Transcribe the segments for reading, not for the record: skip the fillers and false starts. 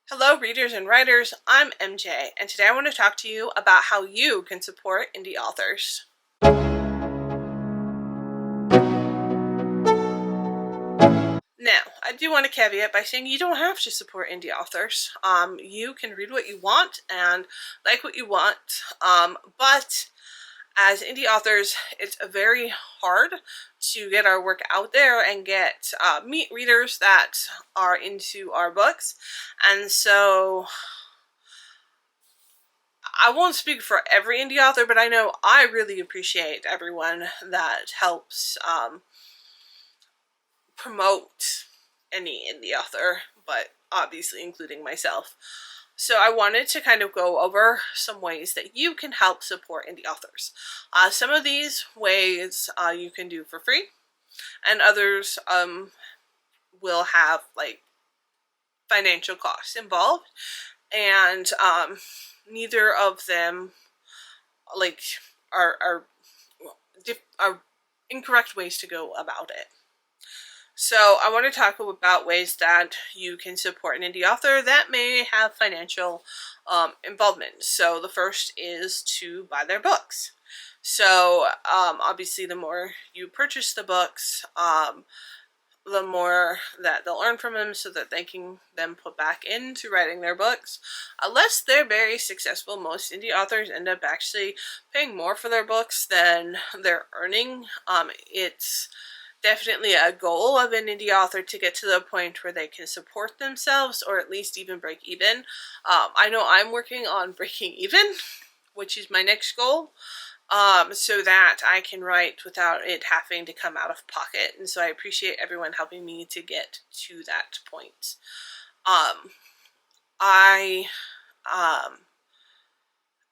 Hello, readers and writers. I'm MJ, and today I want to talk to you about how you can support indie authors. Now, I do want to caveat by saying you don't have to support indie authors. You can read what you want and like what you want, but as indie authors, it's very hard to get our work out there and get meet readers that are into our books, and so I won't speak for every indie author, but I know I really appreciate everyone that helps promote any indie author, but obviously including myself. So I wanted to kind of go over some ways that you can help support indie authors. Some of these ways you can do for free, and others will have like financial costs involved, and neither of them like are incorrect ways to go about it. So I want to talk about ways that you can support an indie author that may have financial involvement. So the first is to buy their books. So obviously the more you purchase the books, the more that they'll earn from them so that they can then put back into writing their books. Unless they're very successful, most indie authors end up actually paying more for their books than they're earning. It's definitely a goal of an indie author to get to the point where they can support themselves or at least even break even. I know I'm working on breaking even, which is my next goal. So that I can write without it having to come out of pocket. And so I appreciate everyone helping me to get to that point.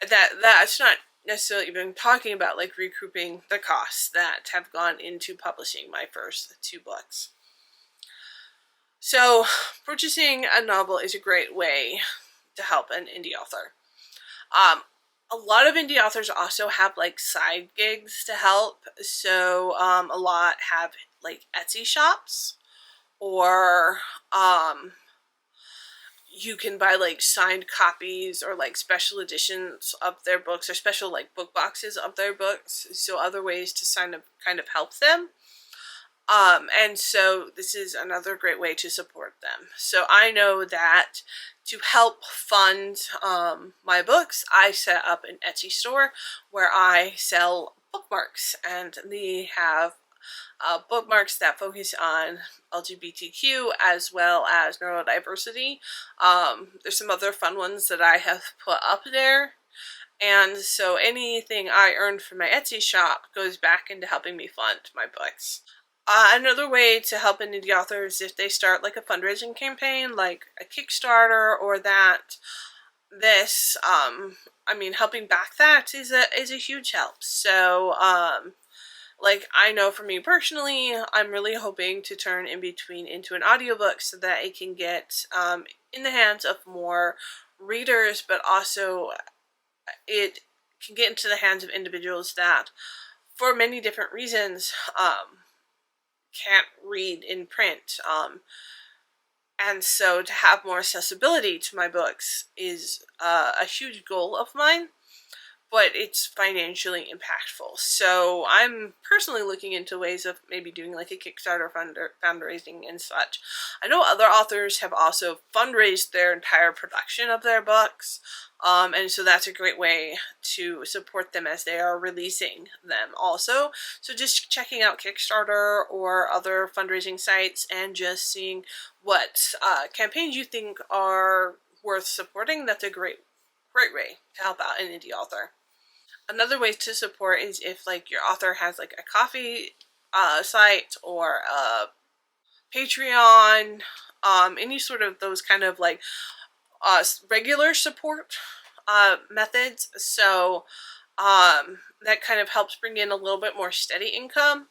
That's not necessarily even talking about like recouping the costs that have gone into publishing my first two books. So purchasing a novel is a great way to help an indie author. A lot of indie authors also have like side gigs to help. So a lot have like Etsy shops, or you can buy like signed copies or like special editions of their books, or special like book boxes of their books. So other ways to kind of help them. And so this is another great way to support them. So I know that to help fund my books, I set up an Etsy store where I sell bookmarks, and they have bookmarks that focus on LGBTQ as well as neurodiversity. There's some other fun ones that I have put up there. And so anything I earned from my Etsy shop goes back into helping me fund my books. Another way to help an indie author is if they start like a fundraising campaign, like a Kickstarter, or that. This, helping back that is a huge help. So, like I know for me personally, I'm really hoping to turn In Between into an audiobook so that it can get in the hands of more readers, but also it can get into the hands of individuals that, for many different reasons, can't read in print. And so to have more accessibility to my books is a huge goal of mine, but it's financially impactful. So I'm personally looking into ways of maybe doing like a Kickstarter fundraising and such. I know other authors have also fundraised their entire production of their books, and so that's a great way to support them as they are releasing them also. So just checking out Kickstarter or other fundraising sites and just seeing what campaigns you think are worth supporting, that's a great way to help out an indie author. Another way to support is if like your author has like a coffee site or a Patreon, any sort of those kind of like regular support methods. So that kind of helps bring in a little bit more steady income.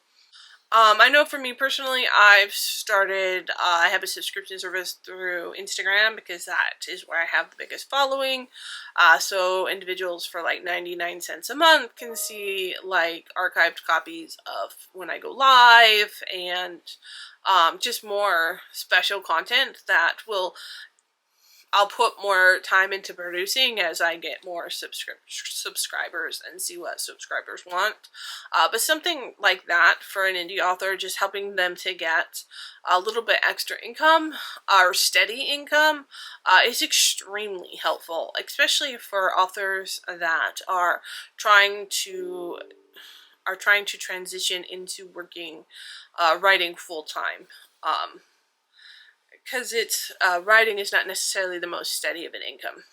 I know for me personally, I've started, I have a subscription service through Instagram because that is where I have the biggest following. So individuals for like 99 cents a month can see like archived copies of when I go live, and just more special content that will I'll put more time into producing as I get more subscribers and see what subscribers want. But something like that for an indie author, just helping them to get a little bit extra income or steady income is extremely helpful, especially for authors that are trying to transition into writing full-time. Because writing is not necessarily the most steady of an income.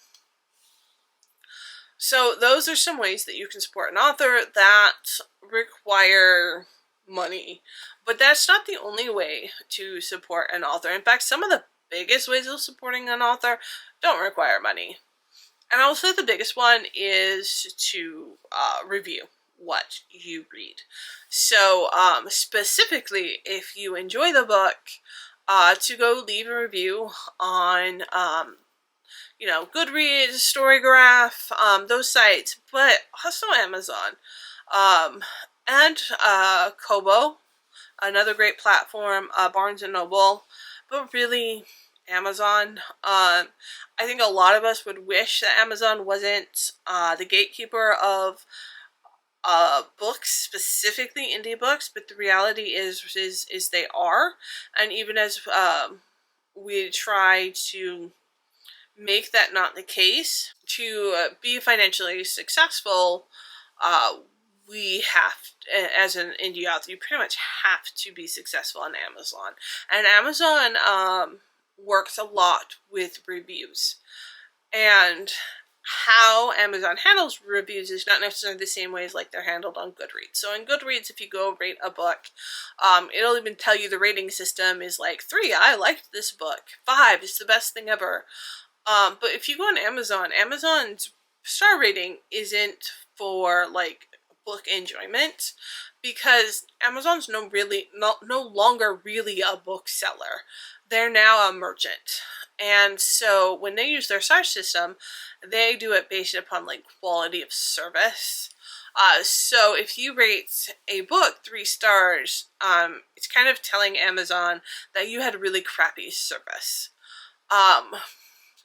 So those are some ways that you can support an author that require money. But that's not the only way to support an author. In fact, some of the biggest ways of supporting an author don't require money. And I will say the biggest one is to review what you read. So specifically, if you enjoy the book, to go leave a review on, Goodreads, Storygraph, those sites, but also Amazon, and Kobo, another great platform, Barnes & Noble, but really Amazon. I think a lot of us would wish that Amazon wasn't the gatekeeper of books, specifically indie books, but the reality is they are. And even as we try to make that not the case, to be financially successful, we have, as an indie author, you pretty much have to be successful on Amazon. And Amazon works a lot with reviews. And how Amazon handles reviews is not necessarily the same way as like they're handled on Goodreads. So in Goodreads, if you go rate a book, it'll even tell you the rating system is like 3, I liked this book, 5, it's the best thing ever. But if you go on Amazon, Amazon's star rating isn't for like book enjoyment, because Amazon's no longer really a bookseller. They're now a merchant. And so when they use their star system, they do it based upon like quality of service. So if you rate a book 3 stars, it's kind of telling Amazon that you had a really crappy service.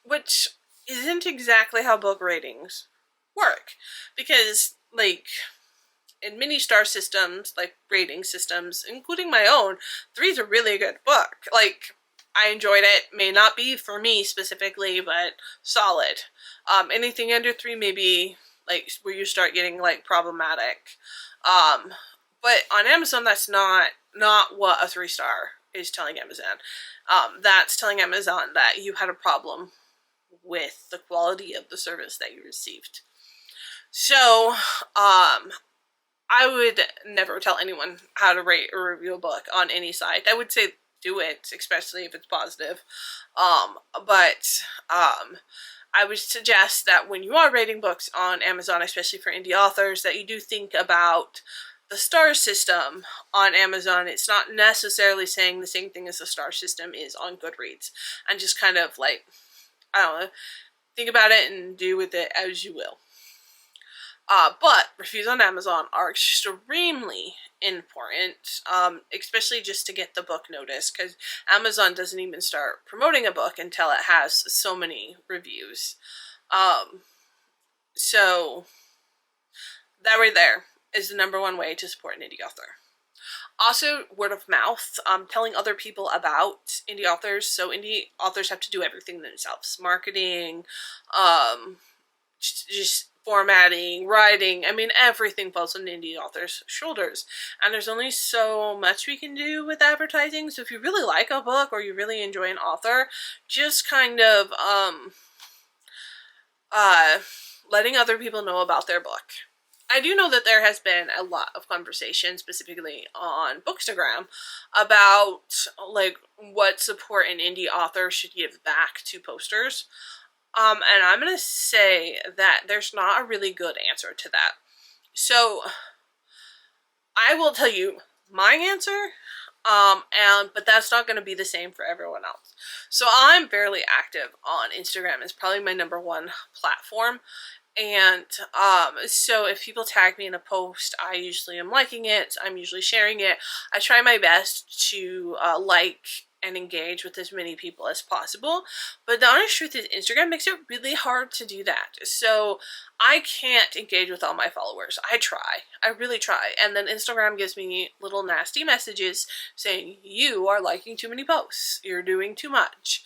Which isn't exactly how book ratings work. Because, like, in many star systems, like rating systems, including my own, 3's a really good book. Like, I enjoyed it. May not be for me specifically, but solid. Anything under 3 may be like where you start getting like problematic. But on Amazon, that's not what a 3-star is telling Amazon. That's telling Amazon that you had a problem with the quality of the service that you received. So, I would never tell anyone how to rate or review a book on any site. I would say do it, especially if it's positive. But I would suggest that when you are rating books on Amazon, especially for indie authors, that you do think about the star system on Amazon. It's not necessarily saying the same thing as the star system is on Goodreads. And just kind of like, I don't know, think about it and do with it as you will. But reviews on Amazon are extremely important, especially just to get the book noticed, because Amazon doesn't even start promoting a book until it has so many reviews. So that right there is the number one way to support an indie author. Also, word of mouth, telling other people about indie authors. So indie authors have to do everything themselves. Marketing, just formatting, writing. I mean, everything falls on indie authors' shoulders. And there's only so much we can do with advertising. So if you really like a book or you really enjoy an author, just kind of letting other people know about their book. I do know that there has been a lot of conversation, specifically on Bookstagram, about like what support an indie author should give back to posters. And I'm going to say that there's not a really good answer to that. So I will tell you my answer, but that's not going to be the same for everyone else. So I'm fairly active on Instagram. It's probably my number one platform. And so if people tag me in a post, I usually am liking it. I'm usually sharing it. I try my best to like and engage with as many people as possible. But the honest truth is Instagram makes it really hard to do that. So I can't engage with all my followers. I try. I really try. And then Instagram gives me little nasty messages saying, you are liking too many posts. You're doing too much.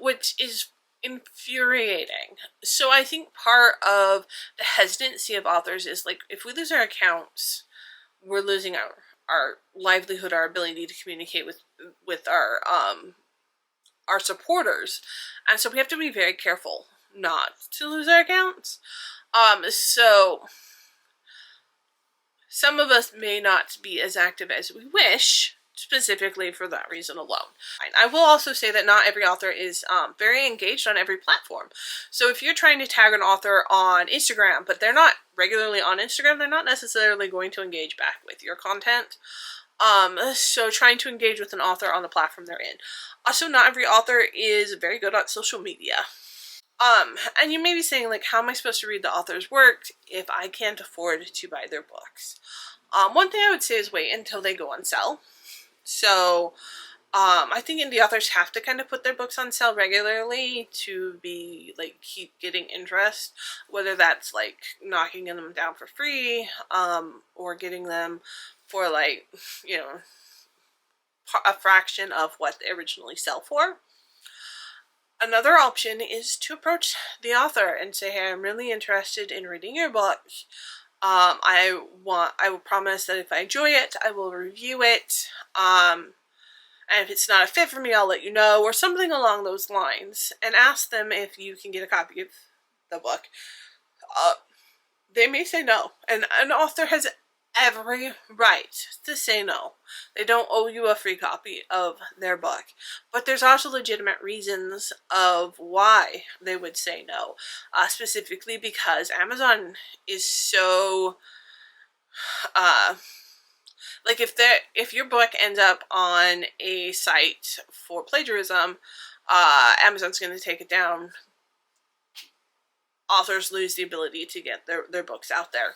Which is infuriating. So I think part of the hesitancy of authors is like, if we lose our accounts, we're losing our livelihood, our ability to communicate with our supporters. And so we have to be very careful not to lose our accounts. So some of us may not be as active as we wish, specifically for that reason alone. I will also say that not every author is very engaged on every platform. So if you're trying to tag an author on Instagram, but they're not regularly on Instagram, they're not necessarily going to engage back with your content. So trying to engage with an author on the platform they're in. Also, not every author is very good at social media. And you may be saying, like, how am I supposed to read the author's work if I can't afford to buy their books? One thing I would say is wait until they go on sale. So, I think indie authors have to kind of put their books on sale regularly to be, like, keep getting interest, whether that's, like, knocking them down for free, or getting them for, like, you know, a fraction of what they originally sell for. Another option is to approach the author and say, hey, I'm really interested in reading your book. I will promise that if I enjoy it, I will review it. And if it's not a fit for me, I'll let you know, or something along those lines. And ask them if you can get a copy of the book. They may say no. And an author has every right to say no. They don't owe you a free copy of their book. But there's also legitimate reasons of why they would say no. Specifically because Amazon is so... like if your book ends up on a site for plagiarism, Amazon's going to take it down. Authors lose the ability to get their books out there.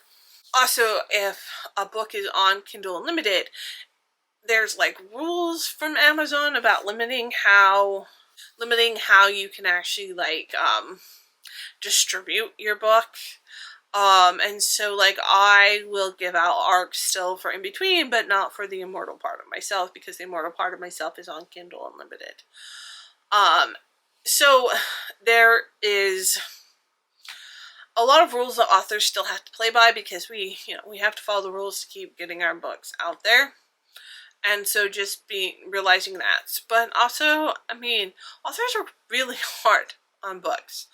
Also, if a book is on Kindle Unlimited, there's like rules from Amazon about limiting how you can actually like distribute your book. And so like I will give out ARC still for in between, but not for the Immortal Part of Myself, because the Immortal Part of Myself is on Kindle Unlimited. So there is a lot of rules that authors still have to play by, because we have to follow the rules to keep getting our books out there. And so just realizing that. But also, I mean, authors are really hard on books.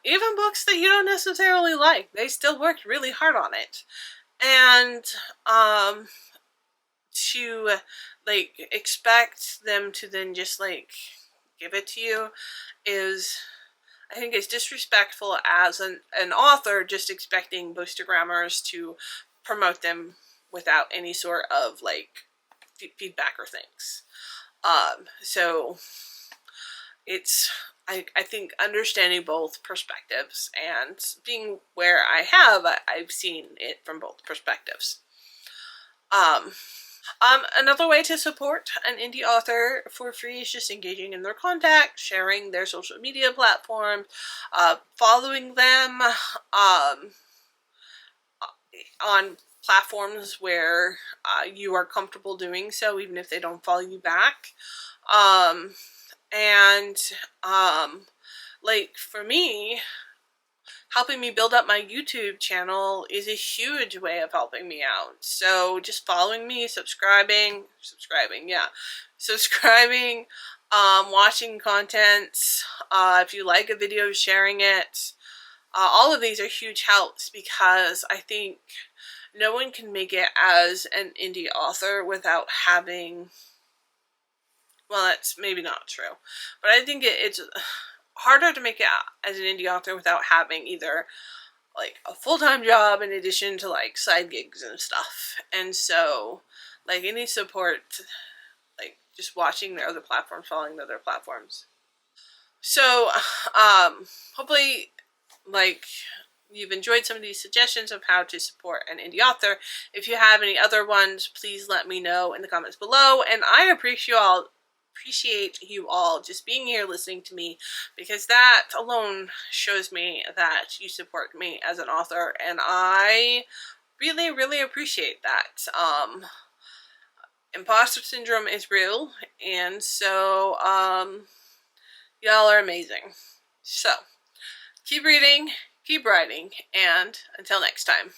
Even books that you don't necessarily like, they still worked really hard on it. And to like expect them to then just like give it to you is, I think, it's disrespectful as an author, just expecting Bookstagrammers to promote them without any sort of like feedback or things. So it's, I think understanding both perspectives, and being where I have, I've seen it from both perspectives. Another way to support an indie author for free is just engaging in their contact, sharing their social media platforms, following them on platforms where you are comfortable doing so, even if they don't follow you back. Like for me, helping me build up my YouTube channel is a huge way of helping me out. So just following me, subscribing, watching content, if you like a video, sharing it. All of these are huge helps, because I think no one can make it as an indie author without having, well, that's maybe not true, but I think it's harder to make it as an indie author without having either like a full-time job in addition to like side gigs and stuff. And so like any support, like just watching their other platforms, following their other platforms. So hopefully like you've enjoyed some of these suggestions of how to support an indie author. If you have any other ones, please let me know in the comments below, and I appreciate appreciate you all just being here listening to me, because that alone shows me that you support me as an author, and I really, really appreciate that. Imposter syndrome is real, and so y'all are amazing. So keep reading, keep writing, and until next time.